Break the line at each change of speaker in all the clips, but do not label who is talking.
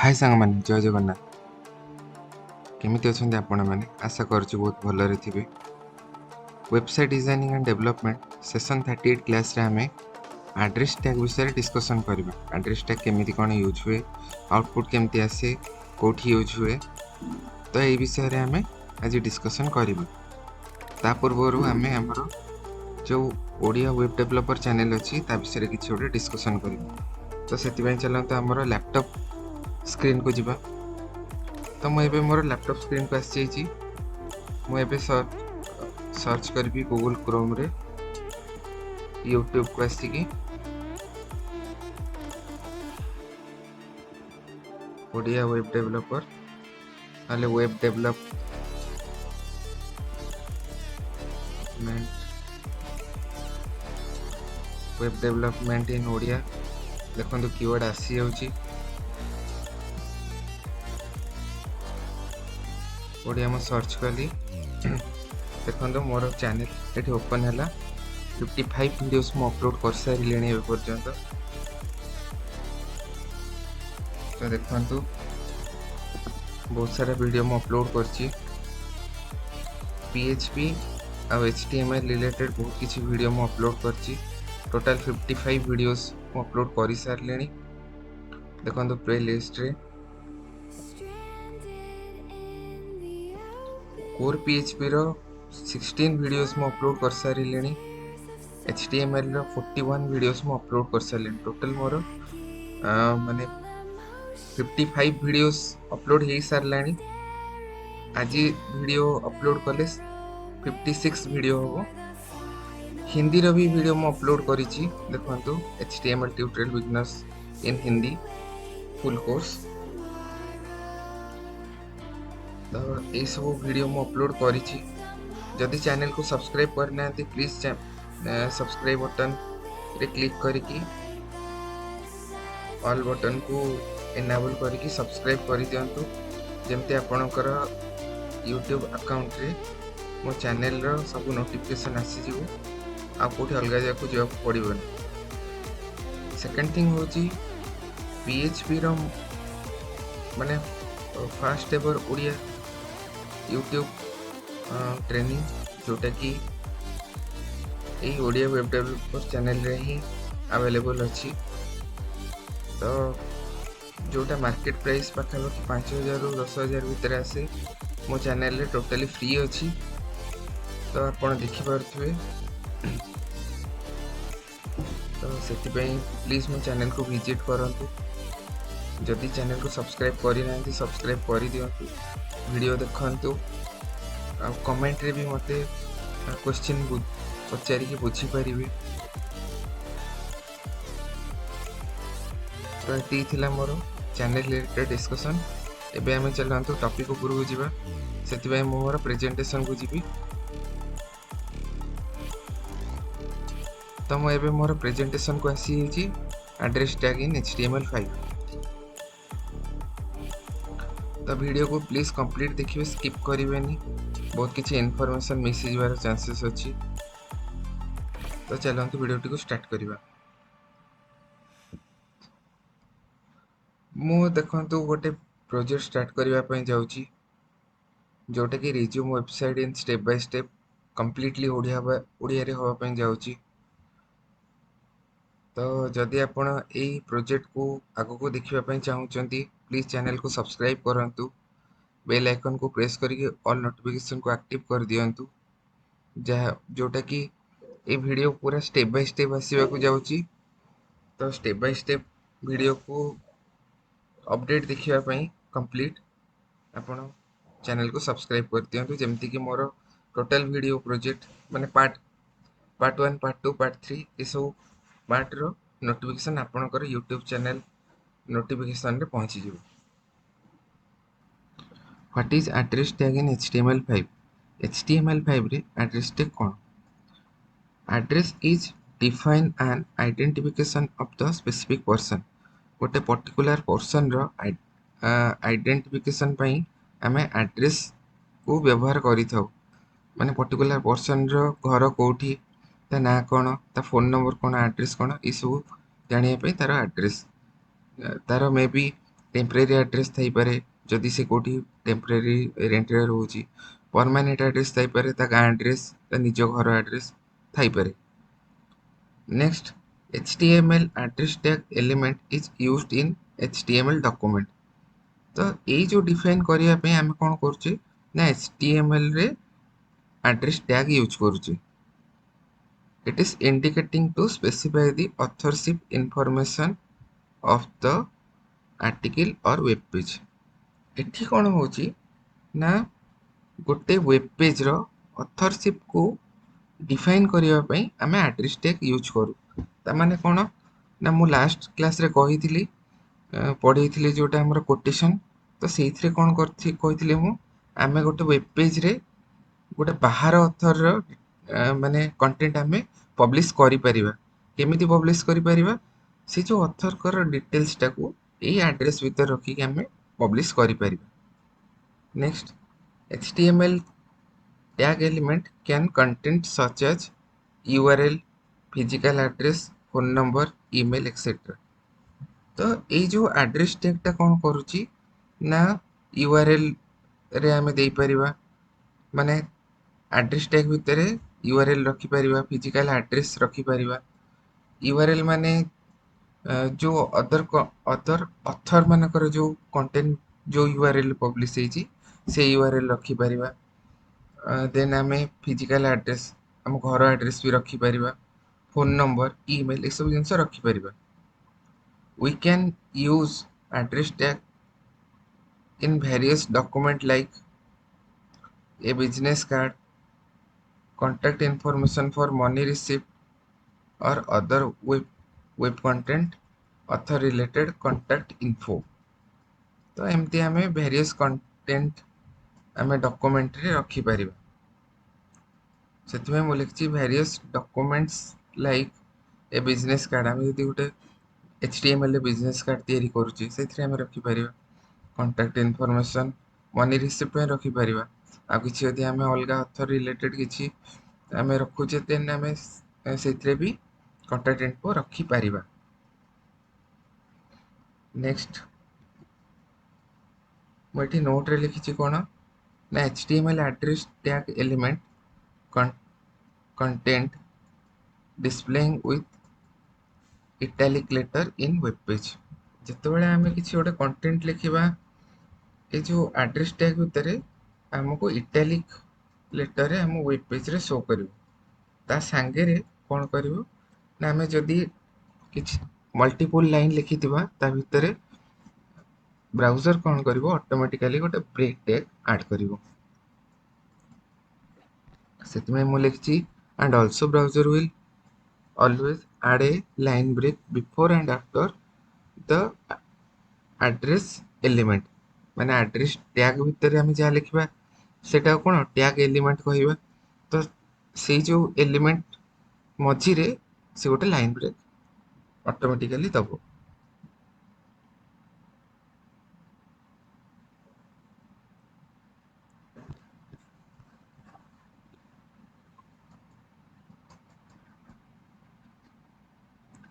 हाय सांग मैंने जय जगन्नाथ केमिति अछंती आपण माने आशा करछु बहुत भलरे थिबे। Website designing and development session 38 class रे हमें एड्रेस टैग विषय डिस्कशन करबा। एड्रेस टैग केमिति कोन यूज हुए, आउटपुट केमिति आसे, कोठी यूज हुए, तो ए विषय रे हमें आज डिस्कशन करबा। ता पूर्वरु हमें हमरो जो ओडिया वेब डेवलपर चैनल अछि ता विषय रे किछि ओडे डिस्कशन करबा। तो सेति पय चलंत हमरो लैपटॉप स्क्रीन को जिबा। तो मैं मोर लैपटॉप स्क्रीन को आसी मुझे सर्च करी गूगल क्रोम रे यूट्यूब को आसिकी ओडिया वेब डेवलपर आले वेब डेवलपमेंट इन ओडिया देखो कीवर्ड आसी जाउची ओडिया में सर्च कली देखो मोर चैनल ये ओपन है 55 वीडियोस मु अपलोड कर सारे ए पर्यंत। तो देखो बहुत सारा वीडियो मु अपलोड करची PHP और HTML रिलेटेड बहुत किसी वीडियो मु अपलोड करची। टोटल 55 वीडियोस मु अपलोड कर सारे। देखो प्ले लिस्ट रे कोर PHP रो 16 वीडियोस मु अपलोड कर सारे। HTML रो 41 वीडियोस मु अपलोड कर सारे। टोटल मोर माने 55 वीडियोस अपलोड हो सारे। आज वीडियो अपलोड कले 56 वीडियो होबो। हिंदी रो भी वीडियो मु अपलोड करिछि देखंतु HTML ट्यूटोरियल बिगिनर्स इन हिंदी फुल कोर्स। तो ये सब वीडियो मु अपलोड करिछि। जदि चैनल को सब्सक्राइब करना प्लीज सब्सक्राइब बटन रे क्लिक करके ऑल बटन को एनेबल करके सब्सक्राइब कर दियंतु जेमते आपनकर यूट्यूब अकाउंट रे मो चैनल रो सब नोटिफिकेशन आसी जिवो आ कोठी अलगा जाको जॉब पड़िबन। सेकंड थिंग होची PHP रो माने first ever Odia YouTube training जोटा कि यही ओडिया वेब डेवलपर चैनल रे ही अवेलेबल अच्छी। तो जोटा मार्केट प्राइस पाखापाखि 5000 रु 10000 भितर आसे मो चैनल रे टोटली फ्री अच्छी। तो आपण देखि पारथुवे। तो सेति पई प्लीज मो चैनल को विजिट करंतु। जदि चैनल को सब्सक्राइब करि नांती सब्सक्राइब करि दियंतु, वीडियो देखंतु आ कमेंट रे भी मते क्वेश्चन पचारि के बुझी परिबे। तो एती थिला मोर चैनल रिलेटेड डिस्कशन। एबे हमें चलंतु टॉपिक ऊपर को जिबा। सेति पई मोर प्रेजेंटेशन को जिबी। तो मैं एबे मोर प्रेजेंटेशन को आसी हिची एड्रेस टैग इन HTML5। तो वीडियो को प्लीज कंप्लीट देखिए, स्किप करिवेनी, बहुत किसी इनफॉरमेशन मिस होबार चांसेस अच्छी। तो चलते वीडियो को स्टार्ट करवा। मु देखंतु गोटे प्रोजेक्ट स्टार्ट करने जाऊँगी जोटा कि resume website in step by step completely Odia रे होबा पई जाऊँगी। तो जदि आपण एई प्रोजेक्ट को आगो को देखिबा पई चाहूचंती प्लीज चैनल को सब्सक्राइब करंतु, बेल आइकन को प्रेस करके ऑल नोटिफिकेशन को एक्टिव कर दियंतु जोटा कि ये वीडियो पूरा स्टेप बाय स्टेप आसीबा को जाउची। तो स्टेप बाय स्टेप वीडियो को अपडेट देखिबा पई कंप्लीट आपण चैनल को सब्सक्राइब कर दियंतु। जेमति कि मोर टोटल वीडियो प्रोजेक्ट माने पार्ट 1 पार्ट 2 पार्ट 3 ये सब पार्ट रो नोटिफिकेशन आपनकर यूट्यूब चैनल नोटिफिकेशन रे पहुंची जिवो। What is address tag in HTML5? HTML5 रे address tag cone? Address is define N identification of the specific person. गोटे पर्टिकुलर पर्सन रो identification पई हमें एड्रेस को व्यवहार करि थाउ। माने पर्टिकुलर पर्सन रो घर कोठी, ता ना कोन, ता फोन नंबर कोन, एड्रेस कोन, ई सब जानिया पे तार एड्रेस तार मे बी टेम्परेरी एड्रेस थाई पारे जदि से कोठी टेम्परेरी रेंट रे रहउची परमानेंट एड्रेस थाई पारे ता गाँ एड्रेस ता निज घर एड्रेस थाई पारे next HTML address tag element is used in HTML document तो ये जो डिफाइन करिया पे हम कोन करछे ना HTML रे address tag यूज करछे it is indicating to specify the authorship information of the article or web page एठी कोन होची ना गोटे वेब पेज रो ऑथरशिप को डिफाइन करिया पई हमें एड्रेस टैग यूज करू ता माने कोन ना मु लास्ट क्लास रे कहिथिली पढैथिली जोटा हमर कोटेशन तो सेइथरे कोन करथि कहिथिले मु हमें गोटे वेब पेज रे गोटे बाहर ऑथर रो माने कंटेंट हमें पब्लिश करि परिबा केमिति पब्लिश करि परिबा से जो ऑथर कर डिटेल्स टाको एई एड्रेस भीतर रखि के हमें पब्लिश करि परिबा next HTML tag element can content such as URL, physical address, phone number, email, etc. तो ये जो एड्रेस टैग टा कौन करुची ना URL रे हमें दे परिबा माने एड्रेस टैग भितर URL रखी परिबा फिजिकल एड्रेस रखी परिबा URL माने जो अदर ऑथर मानकर जो कंटेंट जो URL पब्लिश होईची से URL रखी परिबा देन आम फिजिकल एड्रेस आम घर एड्रेस भी रखिपर फोन नंबर ईमेल ये सब जिन रखिपर we can use address tag in various document like a business card contact information for money receipt or other web content author related contact info तो एमती आम वेरियस कंटेंट आम document रे रखी परिबा से लिखी various documents like a business card आम यदि गोटे HTML बिजनेस कार्ड तैयारी करुचे से रखिपर कंटाक्ट इनफॉरमेशन मनी रिसीप्ट में रखिपर आ कि यदि आम अलग ऑथर रिलेटेड किसी आम रखुचे देन आम से भी कंटाक्ट इनफो रखिपर नेक्स्ट मुझे नोट रे लिखी कौन ना HTML address tag element content displaying with italic letter in web page जिते आम किसी गोटे कंटेंट लिखा ये जो एड्रेस टैग भितर आमको इटालिक लेटर आम वेब पेज रे शो कर ता सांगे रे कौन कर ना आम जदि किसी मल्टीपल लाइन लिखि ता भितर ब्राउजर कौन कर ऑटोमेटिकली गोटे ब्रेक टैग ऐड कर लिखी and also browser will always add a line break before and after the address element माने एड्रेस टैग भितर आम जहाँ लिखा सेटा कौन टैग एलिमेंट कहवा तो से जो एलिमेंट मझी रे से गोटे लाइन ब्रेक ऑटोमेटिकली दब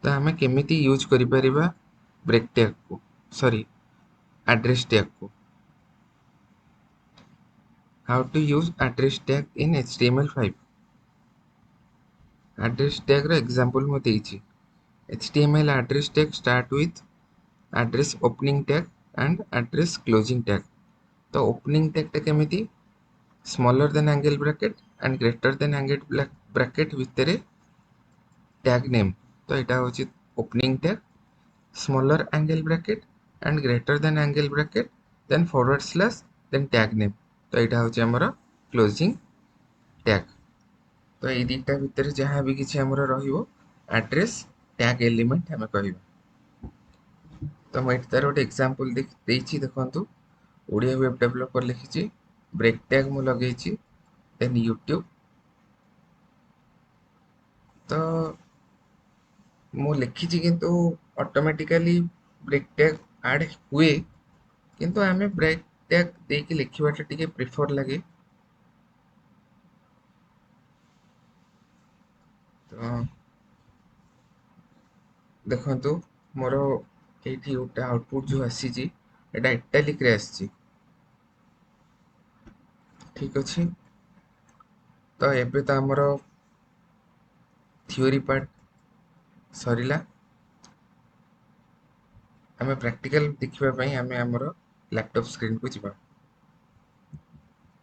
तो आम केमिति यूज करि परिबा ब्रेक टैग को सॉरी एड्रेस टैग को how to use address tag in HTML5 address tag रो एग्जांपल मो देछि HTML address tag start with address opening tag and address closing tag तो opening tag टा केमिति smaller than angle bracket and greater than angle bracket भितर tag name तो यहाँ हूँ opening tag smaller angle bracket and greater than angle bracket then forward slash then tag name तो यहाँ हूँ आमर closing tag तो ये दुटा भितर जहाँ भी किसी आमर रहिबो एड्रेस टैग एलिमेंट आम कहबा तो मुझे तार गोटे एग्जांपल देखु ओडिया वेब डेवलपर लिखी ब्रेक टैग मु लगे देन यूट्यूब तो मु लिखी किंतु ऑटोमेटिकली ब्रेक टैग ऐड हुए किंतु आमे ब्रेक टैग देके लिखिबाटा टिके प्रिफर लगे तो देखंतु मोर एठी गोटे आउटपुट जो आसी एटा इटालिक रे आछि ठीक अछि। तो एबे तो हमरो थ्योरी पार्ट सरिला हमें प्रैक्टिकल देखिबा पई हमें हमरो लैपटॉप स्क्रीन को जिबा।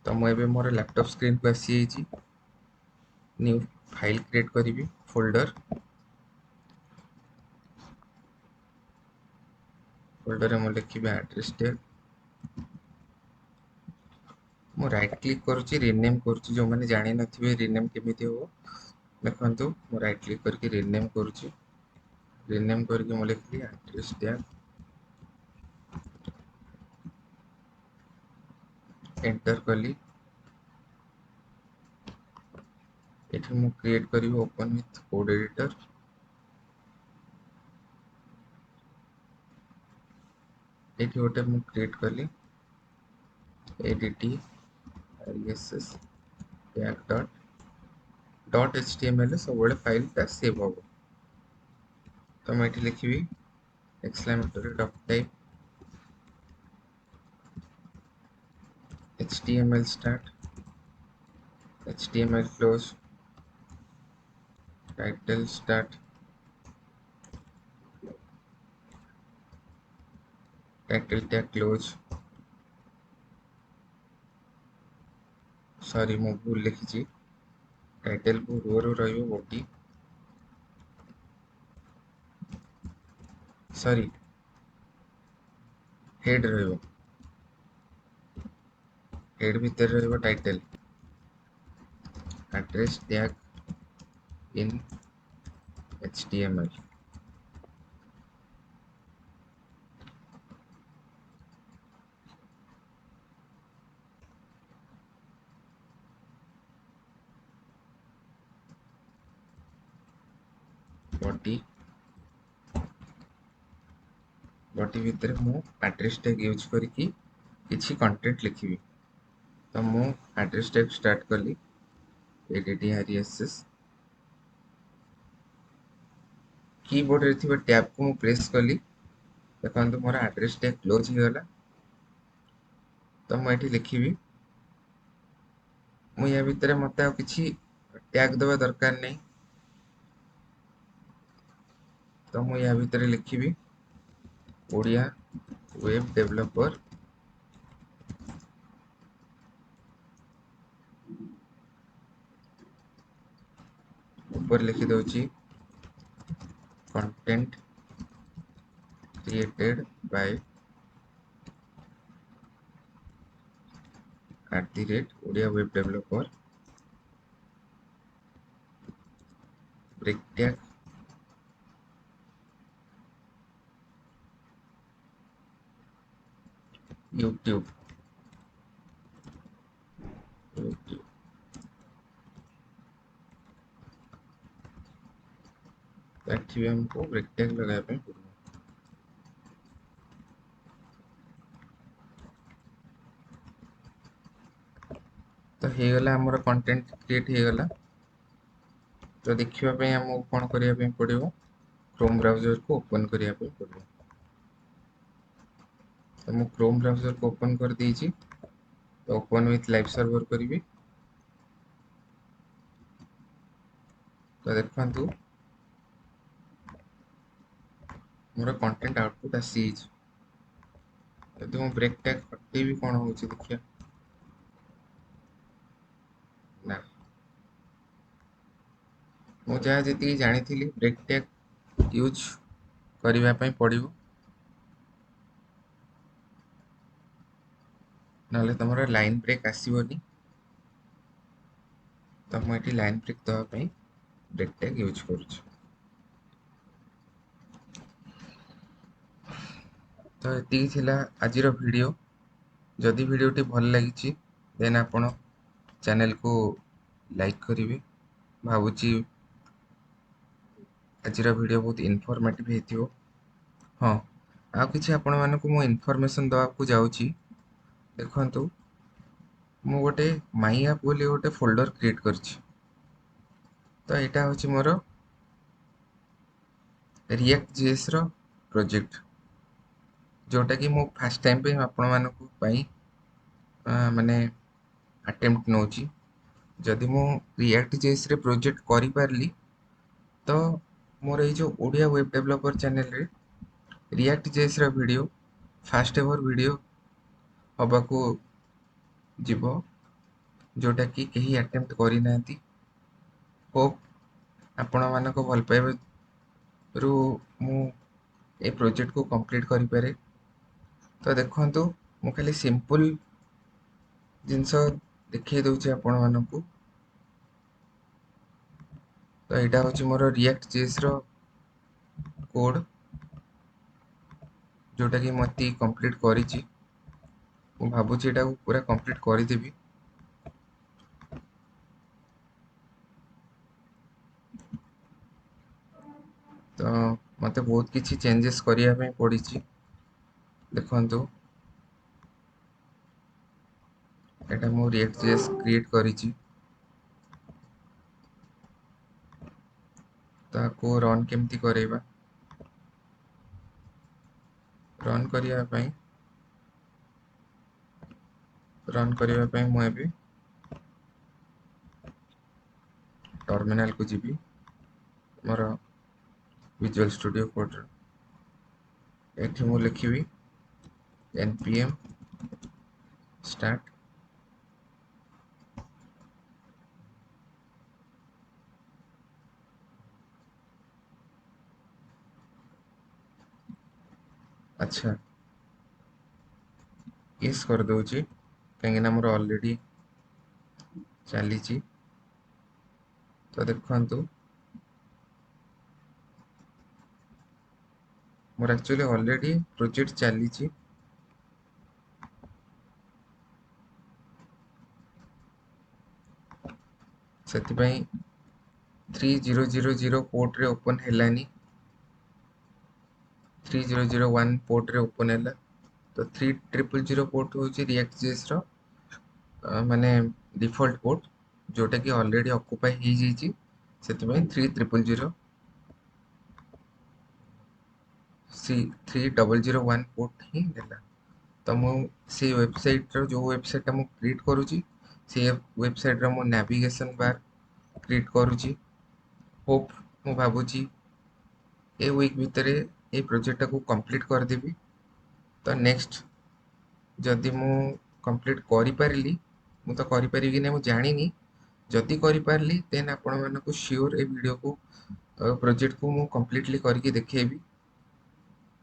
तो मैं एबे मोर लैपटॉप स्क्रीन को आसी छी न्यू फाइल क्रिएट करिवि फोल्डर रे मैं लिखिबि एड्रेस टेल मु राइट क्लिक करूची रीनेम करूची जो माने जानि नथिबे रीनेम केमिति हो देखंतु मु राइट क्लिक करके रीनेम करूची रीनेम करके मु लिखली एड्रेस टैग एंटर कली एठी मु क्रिएट करिवि ओपन विथ कोड एडिटर एठी गोटे मु क्रिएट कली एडीटी rs टैग डॉट html सब बड़े फाइल टा सेव हो। तो मैं एठी लिखिबि exclamatory doctype html start html close title start title tag close sorry मु भूल लिखिছি टाइटल को रो रो रहियो बॉडी सॉरी हेड रहियो हेड भीतर रहियो title address tag in html body body भीतर मु एड्रेस टैग यूज करके किछि कंटेंट लिखिबि। तो मु एड्रेस टैग स्टार्ट कली एडीटीआरएसएस कीबोर्ड रे थिबा टैब को मु प्रेस कली देखंतु मोर एड्रेस टैग क्लोज हो गला। तो मु एठी लिखिबि मु या भीतर मते आ किछि टैग देबा दरकार नै। तो मु या भीतर लिखिबि ओडिया वेब डेवलपर ऊपर लिखि दोची content created by @Odia web developer break tag YouTube एठी हमको ब्रेक टैग लगाया पे पड़ो। तो हे गला हमर कंटेंट क्रिएट हे गला। तो देखिबा पे हमको कोन करिया पे पड़िबो क्रोम ब्राउज़र को ओपन करिया पे पड़िबो। तो मु क्रोम ब्राउज़र को ओपन कर दीची तो ओपन विथ लाइव सर्वर करिवि। तो देखंतु मोर कंटेंट आउटपुट आसीज यदि मु ब्रेक टैग हटे भी कोन होची देखिया ना मु जहा जति जानि थिली ब्रेक टैग यूज करिवा पई पड़िबो नाले तमरा लाइन ब्रेक आसीबोनी। तो मु एठी लाइन ब्रेक दवा पई ब्रेक टैग यूज करूछु। तो एति थिला आजिर वीडियो जदि वीडियोटी भल लागिछि देन आपण चैनल को लाइक करिवे भाबुची आजिर वीडियो बहुत इन्फॉर्मेटिव हेतियो। हाँ आ किछि आपण मानको मु इन्फॉर्मेशन दवा को जाउची देखंतु मु गोटे माई ऐप बोली गोटे फोल्डर क्रिएट करछि। तो एटा होछि मोर रिएक्ट जेएस रो प्रोजेक्ट जोटा कि मो फर्स्ट टाइम पे आपण मानक माने अटेम्प्ट नौची जदि मु रिएक्ट जेएस रे प्रोजेक्ट करि पारली तो मोर ये जो ओडिया वेब डेवलपर चैनल रे रिएक्ट जेएस रा वीडियो फास्ट एवर वीडियो हबाकू जीवो जोटा कि कहीं अटेम्प्ट करि नांती। होप आपण मानक भल पाइबा रु मु ए प्रोजेक्ट को कंप्लीट करि पारे। तो देखंतु मु खाली सिंपल जिनस देखै दउची आपण मानकू। तो यहाँ हूँ मोर रिएक्ट जेएस रो कोड जोटा कि मत कंप्लीट करिछि। मु भाबुछि एटा पूरा कंप्लीट करदेवी। तो मते बहुत किछि चेंजेस करिया पे पड़िछि। देखंतु एटा मु रिएक्ट जेएस क्रिएट करिछि ताको रन केमती करेबा। रन करिया पई मु एबे टर्मिनल को जीवी मोर विजुअल स्टूडियो कोड एठी मु लिखिबी npm start अच्छा यस कर दउची कहीं ना मोर ऑलरेडी चली। तो देखंतु मोर एक्चुअली ऑलरेडी प्रोजेक्ट चली सेति पई 3000 पोर्ट रे ओपन हेलानी 3001 पोर्ट रे ओपन हैला। तो 3000 पोर्ट होची रिएक्ट जेएस रो माने डिफॉल्ट पोर्ट जोटा कि ऑलरेडी ऑक्युपाई ही जीची सेति पई 3000 सी 3001 पोर्ट ही देला। तो मु से वेबसाइट रो जो वेबसाइट मु क्रिएट करूची से वेबसाइट रो मु नेविगेशन बार क्रिएट करूची। होप मु भाबुची ए वीक भितर ए प्रोजेक्ट को कंप्लीट कर देबी। तो नेक्स्ट जदि मु कंप्लीट करि पारिली मु तो करि पारि कि नै मु जानिनी। जदि करि पारली देन आपण मानको श्योर ए वीडियो को प्रोजेक्ट को मु कंप्लीटली करके देखेबी।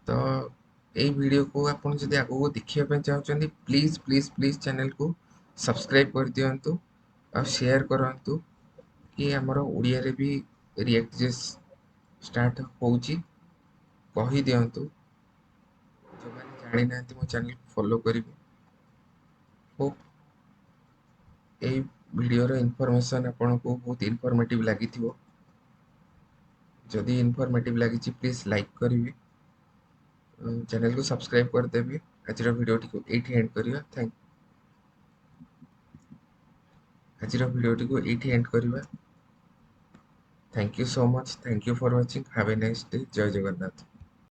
तो এই ভিডিওକୁ ଆପଣ ଯଦି ଆଗକୁ ଦେଖିବା ପାଇଁ ଚାହୁଁଛନ୍ତି ପ୍ଲିଜ୍ ପ୍ଲିଜ୍ ପ୍ଲିଜ୍ ଚ୍ୟାନେଲକୁ ସବସ୍କ୍ରାଇବ୍ କରିଦିଅନ୍ତୁ ଆଉ ସେୟାର କରନ୍ତୁ କି ଆମର ଓଡ଼ିଆରେ ବି ରିଆକ୍ଟ ଜେଏସ୍ ଷ୍ଟାର୍ଟ ହେଉଛି କହିଦିଅନ୍ତୁ। ଯେଉଁମାନେ ଜାଣିନାହାନ୍ତି ମୋ ଚ୍ୟାନେଲକୁ ଫଲୋ କରିବେ। ହୋପ୍ এই ଭିଡ଼ିଓର ଇନଫର୍ମେସନ୍ ଆପଣଙ୍କୁ ବହୁତ ଇନଫର୍ମେଟିଭ୍ ଲାଗିଥିବ। ଯଦି ଇନଫର୍ମେଟିଭ୍ ଲାଗିଛି ପ୍ଲିଜ୍ ଲାଇକ୍ କରିବେ, चैनल को सब्सक्राइब कर देबी। आज वीडियो को एठी एंड करिया। आज वीडियो को एठी एंड करिया। Thank you so much. Thank you for watching. Have a nice day. जय जगन्नाथ।